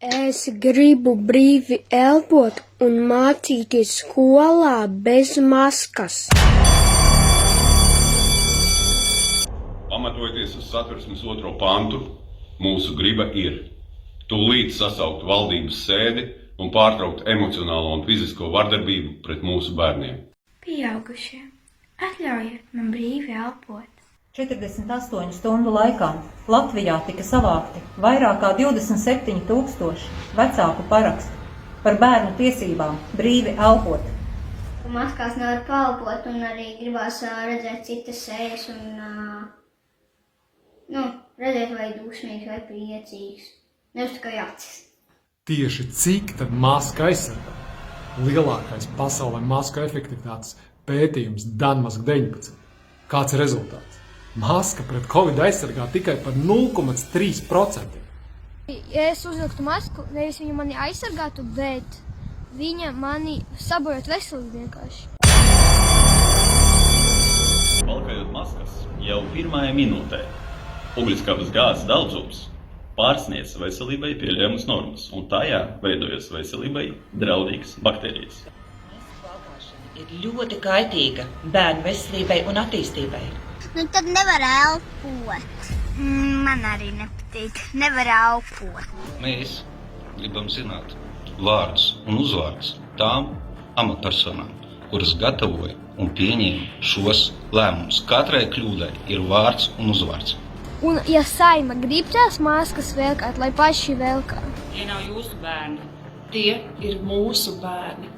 Es gribu brīvi elpot un mācīties skolā bez maskas. Pamatojoties uz Satversmes 2. pantu, mūsu griba ir tūlīt sasaukt valdības sēdi un pārtraukt emocionālo un fizisko vardarbību pret mūsu bērniem. Pieaugušie, atļaujiet man brīvi elpot. 48 stundu laikā Latvijā tika savākti vairāk kā 27,000 vecāku parakstu par bērnu tiesībām brīvi elpot. Maskās nevar paelpot un arī gribās redzēt citas sejas un redzēt vai dusmīgs vai priecīgs. Nevis tikai acis. Tieši cik tad maska aizsargā? Lielākais pasaulē masku efektivitātes pētījums Danmask 19. Kāds ir rezultāts? Maska pret Covid aizsargā tikai par 0,3%. Ja es uzliktu masku, nevis viņa mani aizsargātu, bet viņa mani sabojot veselību vienkārši. Valkājot maskas jau pirmajā minūtē, uguļskapjas gāzes daudzums pārsniedz veselībai pieļaujamas normas, un tajā veidojas veselībai draudīgas baktērijas. Masku valkāšana ir ļoti kaitīga bērnu veselībai un attīstībai. Tad nevar elpot. Man arī nepatīk. Nevar elpot. Mēs gribam zināt vārdus un uzvārdus tām amatpersonām, kuras gatavoja un pieņēma šos lēmumus. Katrai kļūdai ir vārds un uzvārds. Un ja Saeima grib tās maskas velkāt, lai paši velkā. Tie nav jūsu bērni. Tie ir mūsu bērni.